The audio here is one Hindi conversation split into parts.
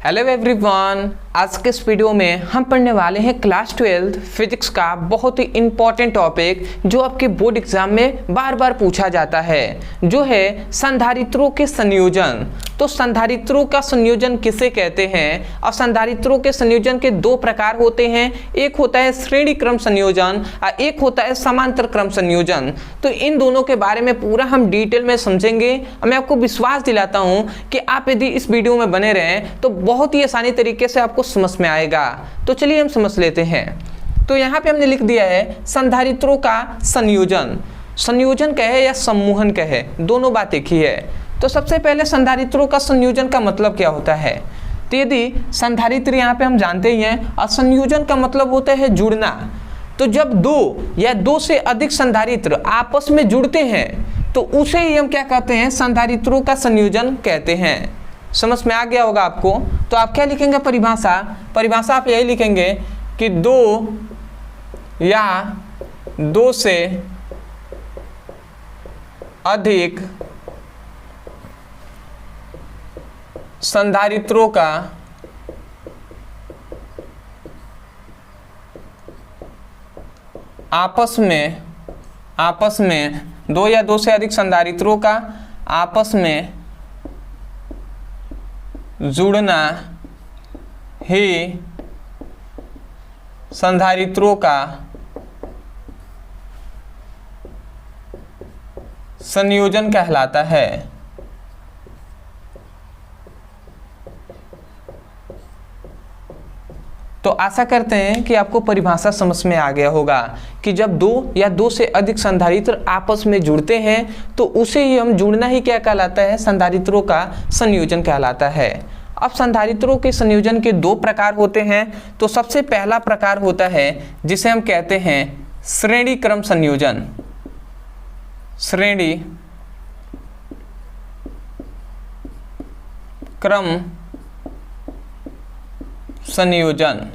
हेलो एवरीवन, आज के इस वीडियो में हम पढ़ने वाले हैं क्लास 12 फिजिक्स का बहुत ही इंपॉर्टेंट टॉपिक जो आपके बोर्ड एग्जाम में बार बार पूछा जाता है, जो है संधारित्रों के संयोजन। तो संधारित्रों का संयोजन किसे कहते हैं और संधारित्रों के संयोजन के दो प्रकार होते हैं, एक होता है श्रेणी क्रम संयोजन और एक होता है समांतर क्रम संयोजन। तो इन दोनों के बारे में पूरा हम डिटेल में समझेंगे और मैं आपको विश्वास दिलाता हूं कि आप यदि इस वीडियो में बने रहें तो बहुत ही आसानी तरीके से आपको समझ में आएगा। तो चलिए हम समझ लेते हैं। तो यहाँ पे हमने लिख दिया है संधारित्रों का संयोजन। संयोजन कहे या सम्मोहन कहे, दोनों बात एक ही है। तो सबसे पहले संधारित्रों का संयोजन का मतलब क्या होता है। तो यदि संधारित्र यहाँ पे हम जानते ही हैं और संयोजन का मतलब होता है जुड़ना। तो जब दो या दो से अधिक संधारित्र आपस में जुड़ते हैं तो उसे ही हम क्या कहते हैं, संधारित्रों का संयोजन कहते हैं। समझ में आ गया होगा आपको। तो आप क्या लिखेंगे, परिभाषा आप यही लिखेंगे कि दो या दो से अधिक संधारित्रों का आपस में दो या दो से अधिक संधारित्रों का आपस में जुड़ना ही संधारित्रों का संयोजन कहलाता है। तो आशा करते हैं कि आपको परिभाषा समझ में आ गया होगा कि जब दो या दो से अधिक संधारित्र आपस में जुड़ते हैं तो उसे ही हम जुड़ना ही क्या कहलाता है, संधारित्रों का संयोजन कहलाता है। अब संधारित्रों के संयोजन के दो प्रकार होते हैं। तो सबसे पहला प्रकार होता है जिसे हम कहते हैं श्रेणी क्रम संयोजन। श्रेणी क्रम संयोजन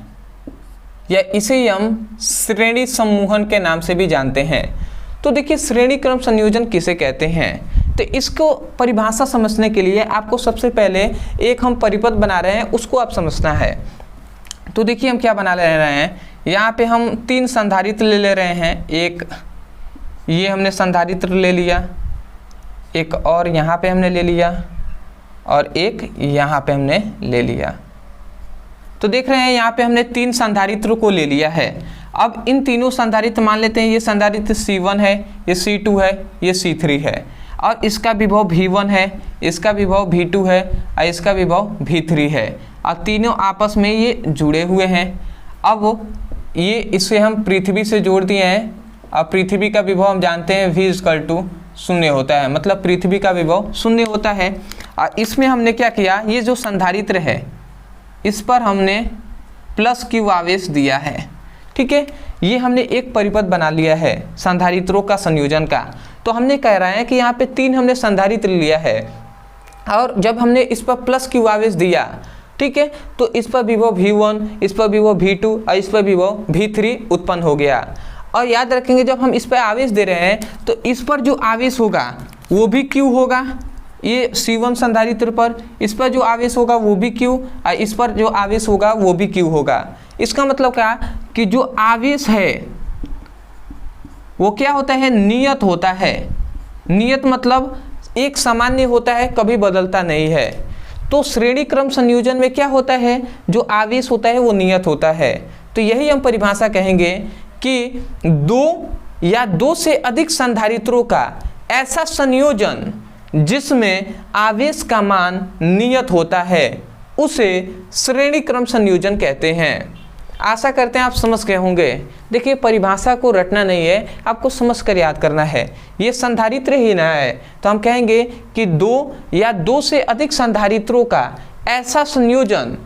या इसे ही हम श्रेणी सम्मोहन के नाम से भी जानते हैं। तो देखिए श्रेणी क्रम संयोजन किसे कहते हैं, तो इसको परिभाषा समझने के लिए आपको सबसे पहले एक हम परिपथ बना रहे हैं, उसको आप समझना है। तो देखिए हम क्या बना ले रहे हैं, यहाँ पे हम तीन संधारित्र ले रहे हैं। एक ये हमने संधारित्र ले लिया, एक और यहाँ पे हमने ले लिया और एक यहाँ पे हमने ले लिया। तो देख रहे हैं यहाँ पे हमने तीन संधारित्र को ले लिया है। अब इन तीनों संधारित्र मान लेते हैं, ये संधारित्र C1 है, ये C2 है, ये C3 है और इसका विभव V1 है, इसका विभव V2 है और इसका विभव V3 है और तीनों आपस में ये जुड़े हुए हैं। अब ये इसे हम पृथ्वी से जोड़ दिए हैं और पृथ्वी का विभव हम जानते हैं V=0 होता है, मतलब पृथ्वी का विभव 0 होता है। और इसमें हमने क्या किया, ये जो संधारित्र है इस पर हमने +Q आवेश दिया है। ठीक है, ये हमने एक परिपथ बना लिया है संधारित्रों का संयोजन का। तो हमने कह रहा है कि यहाँ पे तीन हमने संधारित्र लिया है और जब हमने इस पर +Q आवेश दिया, ठीक है, तो इस पर विभव V1, इस पर विभव V2 और इस पर विभव V3 उत्पन्न हो गया। और याद रखेंगे जब हम इस पर आवेश दे रहे हैं तो इस पर जो आवेश होगा वो भी Q होगा। ये C1 संधारित्र पर इस पर जो आवेश होगा वो भी Q और इस पर जो आवेश होगा वो भी Q होगा। इसका मतलब क्या कि जो आवेश है वो क्या होता है, नियत होता है। नियत मतलब एक सामान्य होता है, कभी बदलता नहीं है। तो श्रेणी क्रम संयोजन में क्या होता है, जो आवेश होता है वो नियत होता है। तो यही हम परिभाषा कहेंगे कि दो या दो से अधिक संधारित्रों का ऐसा संयोजन जिसमें आवेश का मान नियत होता है उसे श्रेणी क्रम संयोजन कहते हैं। आशा करते हैं आप समझ गए होंगे। देखिए परिभाषा को रटना नहीं है, आपको समझ कर याद करना है। ये संधारित्र ही ना है तो हम कहेंगे कि दो या दो से अधिक संधारित्रों का ऐसा संयोजन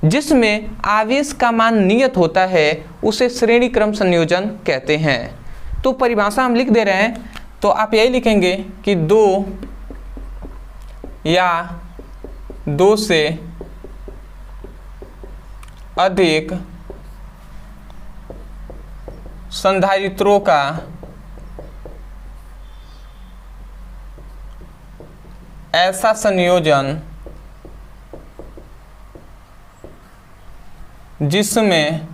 जिसमें आवेश का मान नियत होता है उसे श्रेणी क्रम संयोजन कहते हैं। तो परिभाषा हम लिख दे रहे हैं, तो आप यही लिखेंगे कि दो या दो से अधिक संधारित्रों का ऐसा संयोजन जिसमें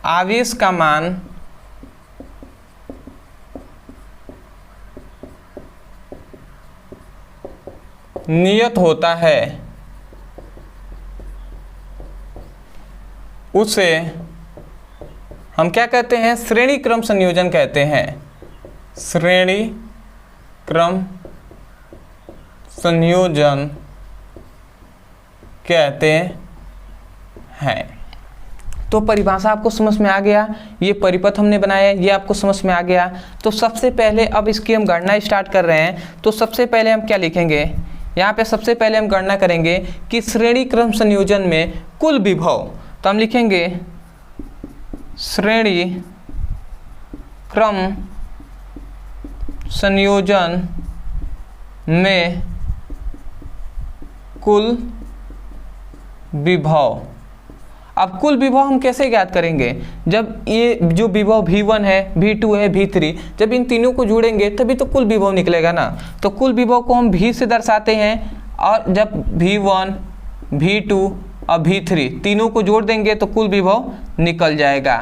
आवेश का मान नियत होता है उसे हम क्या कहते हैं? श्रेणी क्रम संयोजन कहते हैं। श्रेणी क्रम संयोजन कहते हैं। तो परिभाषा आपको समझ में आ गया, ये परिपथ हमने बनाया, ये आपको समझ में आ गया। तो सबसे पहले अब इसकी हम गणना स्टार्ट कर रहे हैं। तो सबसे पहले हम क्या लिखेंगे? यहाँ पे सबसे पहले हम गणना करेंगे कि श्रेणी क्रम संयोजन में कुल विभव। तो हम लिखेंगे श्रेणी क्रम संयोजन में कुल विभव। अब कुल विभव हम कैसे ज्ञात करेंगे? जब ये जो विभव V1 है, V2 है, V3, जब इन तीनों को जोड़ेंगे तभी तो कुल विभव निकलेगा ना। तो कुल विभव को हम V से दर्शाते हैं, और जब V1, V2 और V3 तीनों को जोड़ देंगे तो कुल विभव निकल जाएगा।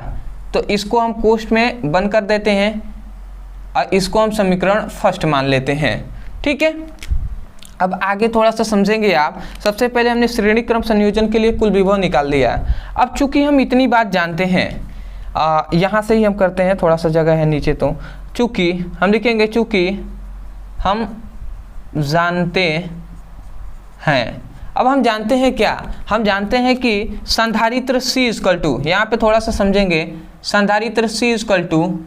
तो इसको हम कोष्ठ में बंद कर देते हैं और इसको हम समीकरण फर्स्ट मान लेते हैं। ठीक है, अब आगे थोड़ा सा समझेंगे आप। सबसे पहले हमने श्रेणी क्रम संयोजन के लिए कुल विभव निकाल दिया। अब चूंकि हम इतनी बात जानते हैं, यहाँ से ही हम करते हैं, थोड़ा सा जगह है नीचे, तो चूंकि हम लिखेंगे चूंकि हम जानते हैं। अब हम जानते हैं क्या? हम जानते हैं कि संधारित्र C इक्वल टू, यहाँ पे थोड़ा सा समझेंगे, संधारित्र C इक्वल टू,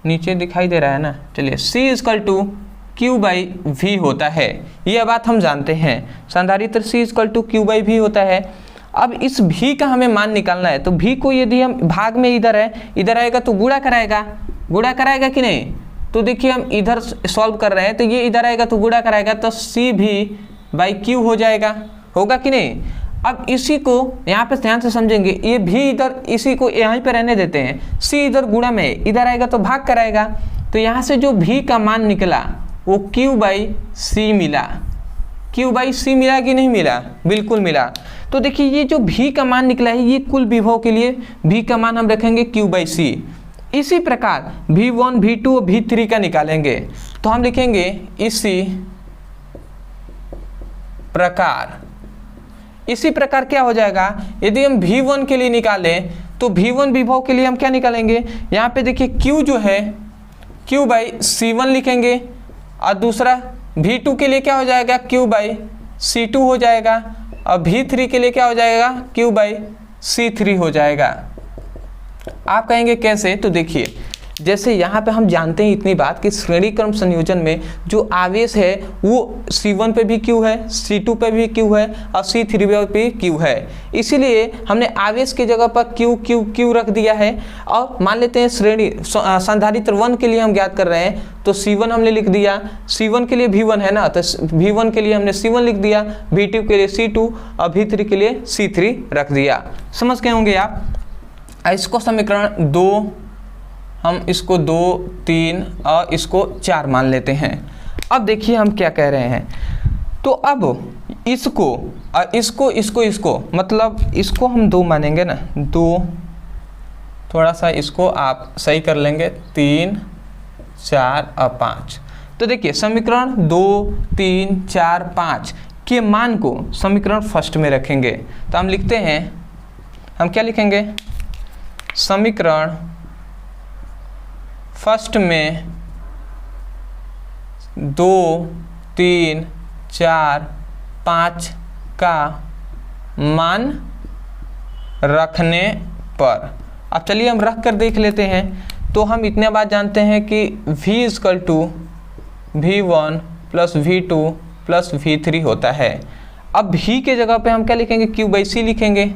नीचे दिखाई दे रहा है ना, चलिए, C इक्वल टू Q/V होता है। यह बात हम जानते हैं, संधारित्र C इक्वल टू Q/V होता है। अब इस V का हमें मान निकालना है। तो V को यदि हम भाग में इधर है, इधर आएगा तो गुणा कराएगा, गुणा कराएगा कि नहीं? तो देखिए हम इधर सॉल्व कर रहे हैं, तो ये इधर आएगा तो गुणा कराएगा, तो CV/Q हो जाएगा, होगा कि नहीं? अब इसी को यहाँ पे ध्यान से समझेंगे, ये भी इधर, इसी को यहीं पे रहने देते हैं, C इधर गुणा में, इधर आएगा तो भाग कराएगा। तो यहाँ से जो V का मान निकला वो Q/C मिला। Q/C मिला कि नहीं मिला? बिल्कुल मिला। तो देखिए ये जो V का मान निकला है, ये कुल विभव के लिए V का मान हम रखेंगे Q/C। इसी प्रकार V1, V2 और V3 का निकालेंगे। तो हम लिखेंगे इसी प्रकार क्या हो जाएगा? यदि हम V1 के लिए निकालें तो V1 विभव के लिए हम क्या निकालेंगे? यहाँ पे देखिए Q जो है Q/C1 लिखेंगे, और दूसरा V2 के लिए क्या हो जाएगा? Q/C2 हो जाएगा, और V3 के लिए क्या हो जाएगा? Q/C3 हो जाएगा। आप कहेंगे कैसे? तो देखिए, जैसे यहाँ पे हम जानते हैं इतनी बात कि श्रेणी क्रम संयोजन में जो आवेश है वो C1 पे भी Q है, C2 पे भी Q है, और C3 पे भी Q है। इसीलिए हमने आवेश की जगह पर Q रख दिया है। और मान लेते हैं श्रेणी संधारित्र 1 के लिए हम ज्ञात कर रहे हैं, तो C1 हमने लिख दिया, C1 के लिए V1 है ना, तो V1 के लिए हमने C1 लिख दिया, V2 के लिए C2 और V3 के लिए C3 रख दिया। समझ गए होंगे आप। इसको समीकरण 2, हम इसको 2, 3 और इसको 4 मान लेते हैं। अब देखिए हम क्या कह रहे हैं। तो अब इसको मतलब इसको हम 2 मानेंगे ना, 2, थोड़ा सा इसको आप सही कर लेंगे, 3, 4 और 5। तो देखिए समीकरण 2, 3, 4, 5 के मान को समीकरण फर्स्ट में रखेंगे। तो हम लिखते हैं, हम क्या लिखेंगे? समीकरण फर्स्ट में 2, 3, 4, 5 का मान रखने पर, अब चलिए हम रख कर देख लेते हैं। तो हम इतने बात जानते हैं कि V equal to V1 plus V2 plus V3 होता है। अब V के जगह पे हम क्या लिखेंगे? Q/C लिखेंगे।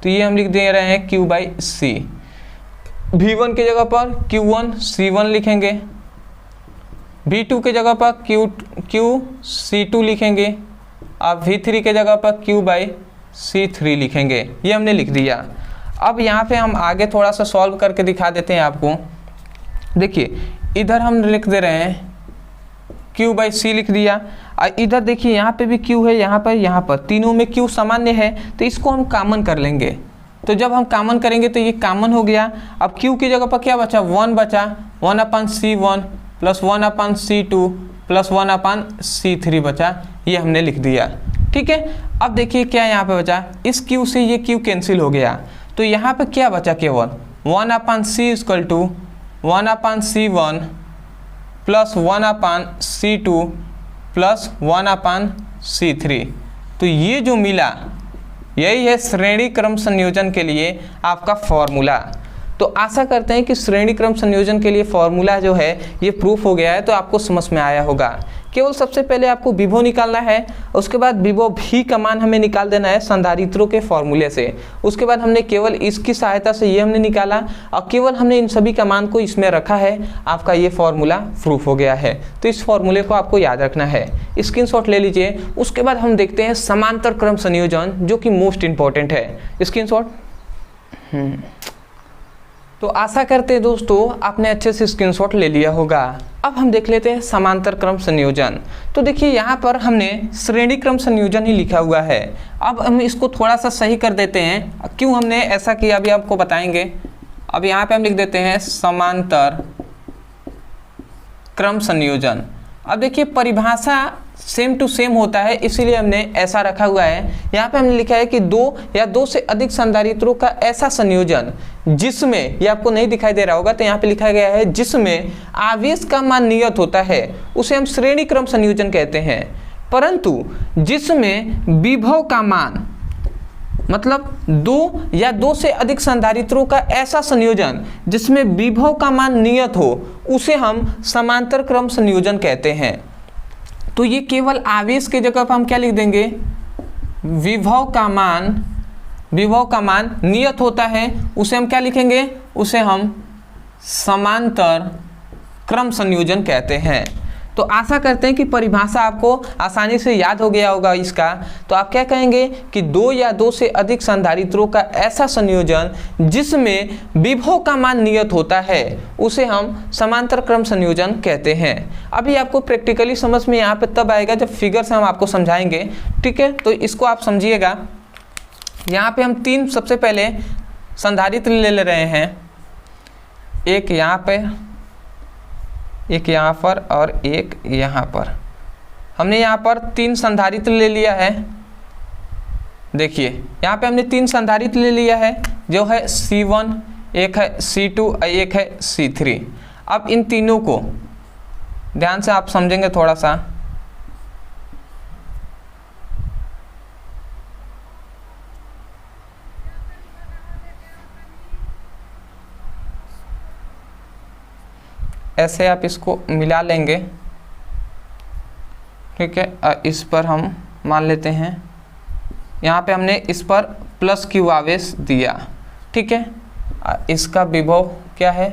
तो ये हम लिख दे रहे हैं Q/C। V1 के जगह पर Q1 C1 लिखेंगे, V2 के जगह पर Q/C2 लिखेंगे, अब V3 के जगह पर Q/C3 लिखेंगे। ये हमने लिख दिया। अब यहाँ पे हम आगे थोड़ा सा सॉल्व करके दिखा देते हैं आपको। देखिए इधर हम लिख दे रहे हैं Q/C लिख दिया। इधर देखिए यहाँ पे भी Q है, यहाँ पर तीनों में Q सामान्य है, तो इसको हम कॉमन कर लेंगे। तो जब हम कॉमन करेंगे तो ये कॉमन हो गया। अब Q की जगह पर क्या बचा, 1 बचा, 1/C1 plus 1/C2 plus 1/C3 बचा, ये हमने लिख दिया। ठीक है, अब देखिए क्या यहाँ पे बचा, इस Q से ये Q कैंसिल हो गया, तो यहाँ पे क्या बचा, केवल 1/C equal to 1/C1 plus 1/C2 plus 1/C3। तो ये जो मिला यही है श्रेणी क्रम संयोजन के लिए आपका फॉर्मूला। तो आशा करते हैं कि श्रेणी क्रम संयोजन के लिए फॉर्मूला जो है ये प्रूफ हो गया है, तो आपको समझ में आया होगा। केवल सबसे पहले आपको विभव निकालना है, उसके बाद विभव भी का मान हमें निकाल देना है संधारित्रों के फॉर्मूले से। उसके बाद हमने केवल इसकी सहायता से ये हमने निकाला और केवल हमने इन सभी का मान को इसमें रखा है, आपका ये फॉर्मूला प्रूफ हो गया है। तो इस फॉर्मूले को आपको याद रखना है, स्क्रीनशॉट ले लीजिए। उसके बाद हम देखते हैं समांतर क्रम संयोजन, जो कि मोस्ट इंपॉर्टेंट है। स्क्रीनशॉट तो आशा करते हैं दोस्तों आपने अच्छे से स्क्रीनशॉट ले लिया होगा। अब हम देख लेते हैं समांतर क्रम संयोजन। तो देखिए यहाँ पर हमने श्रेणी क्रम संयोजन ही लिखा हुआ है। अब हम इसको थोड़ा सा सही कर देते हैं, क्यों हमने ऐसा किया अभी आपको बताएंगे। अब यहाँ पे हम लिख देते हैं समांतर क्रम संयोजन। अब देखिए परिभाषा सेम टू सेम होता है, इसीलिए हमने ऐसा रखा हुआ है। यहाँ पे हमने लिखा है कि 2 या 2 से अधिक संधारित्रों का ऐसा संयोजन जिसमें, ये आपको नहीं दिखाई दे रहा होगा, तो यहाँ पे लिखा गया है जिसमें आवेश का मान नियत होता है, उसे हम श्रेणी क्रम संयोजन कहते हैं। परंतु जिसमें विभव का मान, मतलब 2 या 2 से अधिक संधारित्रों का ऐसा संयोजन जिसमें विभव का मान नियत हो, उसे हम समांतर क्रम संयोजन कहते हैं। तो ये केवल आवेश की जगह पर हम क्या लिख देंगे, विभव का मान नियत होता है, उसे हम क्या लिखेंगे, उसे हम समांतर क्रम संयोजन कहते हैं। तो आशा करते हैं कि परिभाषा आपको आसानी से याद हो गया होगा इसका। तो आप क्या कहेंगे कि 2 या 2 से अधिक संधारित्रों का ऐसा संयोजन जिसमें विभव का मान नियत होता है, उसे हम समांतर क्रम संयोजन कहते हैं। अभी आपको प्रैक्टिकली समझ में यहाँ पे तब आएगा जब फिगर से हम आपको समझाएंगे। ठीक है, तो इसको आप समझिएगा। यहाँ पे हम 3 सबसे पहले संधारित्र ले रहे हैं, एक यहाँ पे, एक यहाँ पर और एक यहाँ पर। हमने यहाँ पर 3 संधारित्र ले लिया है। देखिए यहाँ पे हमने 3 संधारित्र ले लिया है, जो है C1, एक है C2 और एक है C3। अब इन तीनों को ध्यान से आप समझेंगे थोड़ा सा। ऐसे आप इसको मिला लेंगे। ठीक है, इस पर हम मान लेते हैं, यहाँ पे हमने इस पर प्लस Q आवेश दिया। ठीक है, इसका विभव क्या है,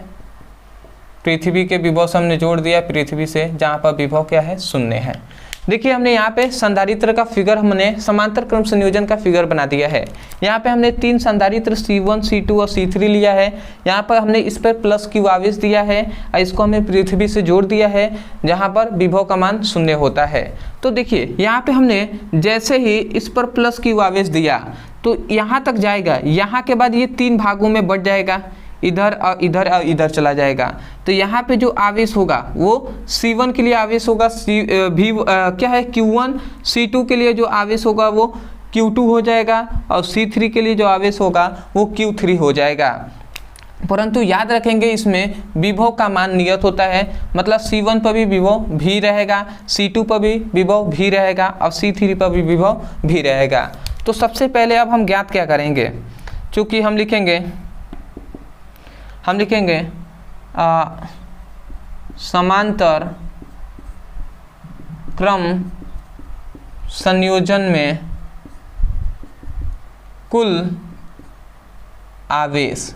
पृथ्वी के विभव से हमने जोड़ दिया पृथ्वी से, जहाँ पर विभव क्या है, 0 है। देखिए हमने यहाँ पे संधारित्र का फिगर, हमने समांतर क्रम संयोजन का फिगर बना दिया है। यहाँ पे हमने 3 संधारित्र C1, C2 और C3 लिया है। यहाँ पर हमने इस पर प्लस Q आवेश दिया है और इसको हमने पृथ्वी से जोड़ दिया है, जहाँ पर विभव का मान 0 होता है। तो देखिए यहाँ पे हमने जैसे ही इस पर प्लस Q आवेश दिया तो यहाँ तक जाएगा, यहाँ के बाद ये 3 भागों में बढ़ जाएगा, इधर और इधर और इधर चला जाएगा। तो यहाँ पे जो आवेश होगा वो C1 के लिए आवेश होगा क्या है Q1, C2 के लिए जो आवेश होगा वो Q2 हो जाएगा और C3 के लिए जो आवेश होगा वो Q3 हो जाएगा। परंतु याद रखेंगे इसमें विभव का मान नियत होता है, मतलब C1 पर भी विभव भी रहेगा, C2 पर भी विभव भी रहेगा और C3 पर भी विभव भी रहेगा। तो सबसे पहले अब हम ज्ञात क्या करेंगे, चूँकि हम लिखेंगे समांतर क्रम संयोजन में कुल आवेश।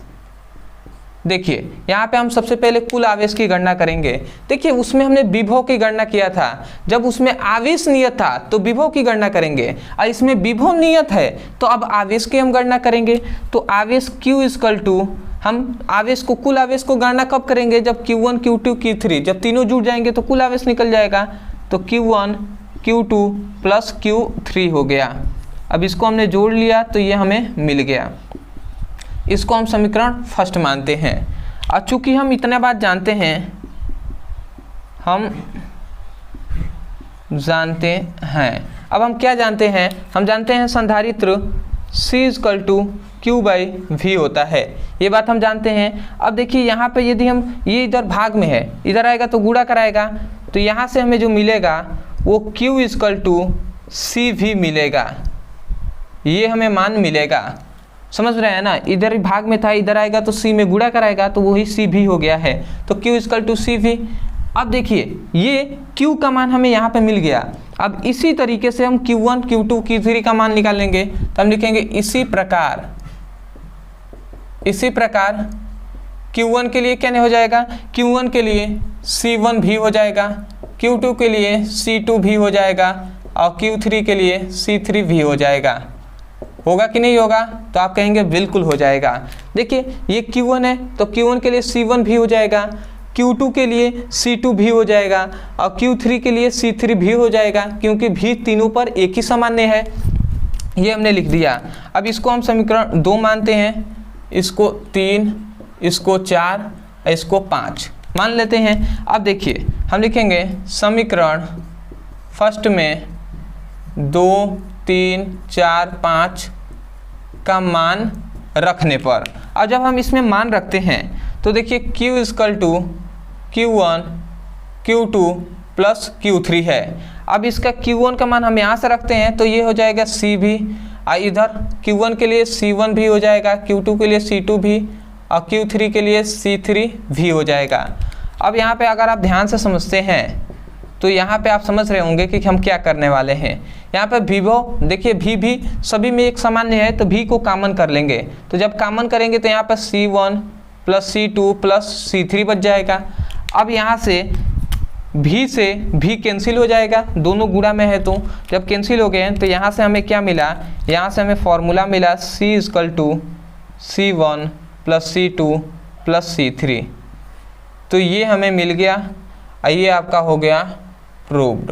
देखिए यहाँ पे हम सबसे पहले कुल आवेश की गणना करेंगे। देखिए उसमें हमने विभव की गणना किया था, जब उसमें आवेश नियत था तो विभव की गणना करेंगे, और इसमें विभव नियत है तो अब आवेश की हम गणना करेंगे। तो आवेश Q इक्वल टू, हम आवेश को, कुल आवेश को गणना कब करेंगे, जब Q1, Q2, Q3 जब तीनों जुड़ जाएंगे तो कुल आवेश निकल जाएगा। तो Q1 Q2 प्लस Q3 हो गया। अब इसको हमने जोड़ लिया तो ये हमें मिल गया। इसको हम समीकरण फर्स्ट मानते हैं। और चूंकि हम इतना बात जानते हैं, अब हम क्या जानते हैं, हम जानते हैं संधारित्र C = Q/V होता है, ये बात हम जानते हैं। अब देखिए यहाँ पे यदि हम ये इधर भाग में है, इधर आएगा तो गुणा कराएगा, तो यहाँ से हमें जो मिलेगा वो Q = CV मिलेगा, ये हमें मान मिलेगा। समझ रहे हैं ना, इधर भाग में था, इधर आएगा तो C में गुणा कराएगा तो वही CV हो गया है, तो Q = CV। अब देखिए ये Q का मान हमें यहाँ पे मिल गया। अब इसी तरीके से हम Q1, Q2, Q3 का मान निकालेंगे, तो हम लिखेंगे इसी प्रकार Q1 के लिए क्या हो जाएगा, Q1 के लिए C1 भी हो जाएगा, Q2 के लिए C2 भी हो जाएगा और Q3 के लिए C3 भी हो जाएगा। होगा कि नहीं होगा, तो आप कहेंगे बिल्कुल हो जाएगा। देखिए ये Q1 है तो Q1 के लिए C1 भी हो जाएगा, Q2 के लिए C2 भी हो जाएगा और Q3 के लिए C3 भी हो जाएगा, क्योंकि भी तीनों पर एक ही सामान्य है। ये हमने लिख दिया। अब इसको हम समीकरण 2 मानते हैं, इसको 3, इसको 4, इसको 5 मान लेते हैं। अब देखिए हम लिखेंगे समीकरण फर्स्ट में 2, 3, 4, 5 का मान रखने पर, और जब हम इसमें मान रखते हैं तो देखिए Q = Q1, Q2 plus Q3 है। अब इसका Q1 का मान हम यहाँ से रखते हैं तो ये हो जाएगा CV, और इधर Q1 के लिए C1 भी हो जाएगा, Q2 के लिए C2 भी और Q3 के लिए C3 भी हो जाएगा। अब यहाँ पे अगर आप ध्यान से समझते हैं तो यहाँ पे आप समझ रहे होंगे कि हम क्या करने वाले हैं। यहाँ पे विभव देखिए V भी सभी में एक सामान्य है, तो V को कॉमन कर लेंगे, तो जब कॉमन करेंगे तो यहाँ पर C1 plus C2 plus C3 बच जाएगा। अब यहाँ से V कैंसिल हो जाएगा, दोनों गुणा में है, तो जब कैंसिल हो गए तो यहाँ से हमें क्या मिला, यहाँ से हमें फॉर्मूला मिला C = C1 plus C2 plus C3, तो ये हमें मिल गया। ये आपका हो गया प्रूव्ड।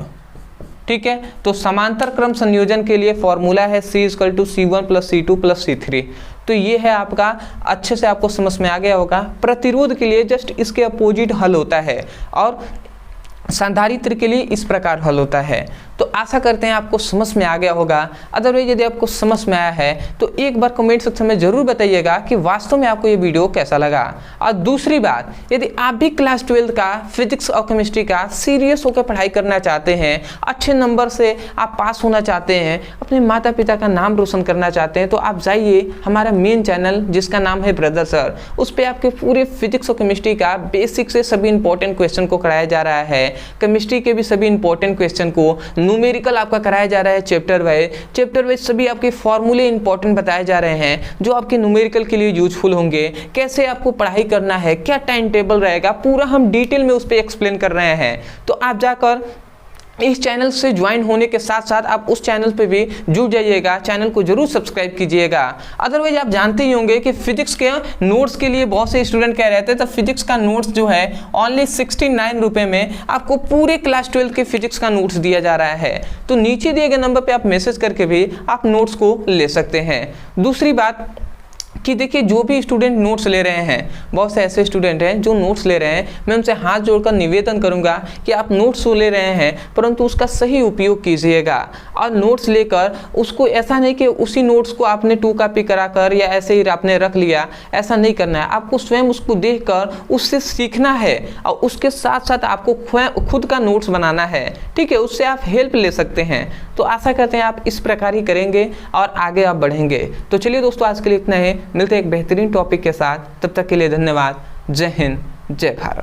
ठीक है, तो समांतर क्रम संयोजन के लिए फॉर्मूला है C = C1 plus C2 plus C3। तो ये है आपका, अच्छे से आपको समझ में आ गया होगा। प्रतिरोध के लिए जस्ट इसके अपोजिट हल होता है और संधारित्र के लिए इस प्रकार हल होता है। तो आशा करते हैं आपको समझ में आ गया होगा। अदरवाइज यदि आपको समझ में आया है तो एक बार कमेंट सेक्शन में जरूर बताइएगा कि वास्तव में आपको ये वीडियो कैसा लगा। और दूसरी बात, यदि आप भी क्लास 12 का फिजिक्स और केमिस्ट्री का सीरियस होकर पढ़ाई करना चाहते हैं, अच्छे नंबर से आप पास होना चाहते हैं, अपने माता पिता का नाम रोशन करना चाहते हैं, तो आप जाइए हमारा मेन चैनल जिसका नाम है ब्रदर सर। उस पर आपके पूरे फिजिक्स और केमिस्ट्री का बेसिक से सभी इंपॉर्टेंट क्वेश्चन को कराया जा रहा है। केमिस्ट्री के भी सभी इंपॉर्टेंट क्वेश्चन को, न्यूमेरिकल आपका कराया जा रहा है चैप्टर वाइज सभी आपके फॉर्मूले इंपॉर्टेंट बताए जा रहे हैं जो आपके न्यूमेरिकल के लिए यूजफुल होंगे। कैसे आपको पढ़ाई करना है, क्या टाइम टेबल रहेगा, पूरा हम डिटेल में उस पर एक्सप्लेन कर रहे हैं। तो आप जाकर इस चैनल से ज्वाइन होने के साथ साथ आप उस चैनल पे भी जुड़ जाइएगा, चैनल को जरूर सब्सक्राइब कीजिएगा। अदरवाइज आप जानते ही होंगे कि फिजिक्स के नोट्स के लिए बहुत से स्टूडेंट कह रहे थे, तो फिजिक्स का नोट्स जो है ओनली 69 रुपये में आपको पूरे क्लास 12 के फिजिक्स का नोट्स दिया जा रहा है। तो नीचे दिए गए नंबर पर आप मैसेज करके भी आप नोट्स को ले सकते हैं। दूसरी बात कि देखिए जो भी स्टूडेंट नोट्स ले रहे हैं, बहुत से ऐसे स्टूडेंट हैं जो नोट्स ले रहे हैं, मैं उनसे हाथ जोड़कर निवेदन करूंगा कि आप नोट्स तो ले रहे हैं परंतु उसका सही उपयोग कीजिएगा। और नोट्स लेकर उसको ऐसा नहीं कि उसी नोट्स को आपने 2 कॉपी कराकर या ऐसे ही आपने रख लिया, ऐसा नहीं करना है। आपको स्वयं उसको देखकर उससे सीखना है और उसके साथ साथ आपको खुद का नोट्स बनाना है। ठीक है, उससे आप हेल्प ले सकते हैं। तो आशा करते हैं आप इस प्रकार ही करेंगे और आगे आप बढ़ेंगे। तो चलिए दोस्तों, आज के लिए इतना है, मिलते हैं एक बेहतरीन टॉपिक के साथ। तब तक के लिए धन्यवाद। जय हिंद, जय भारत।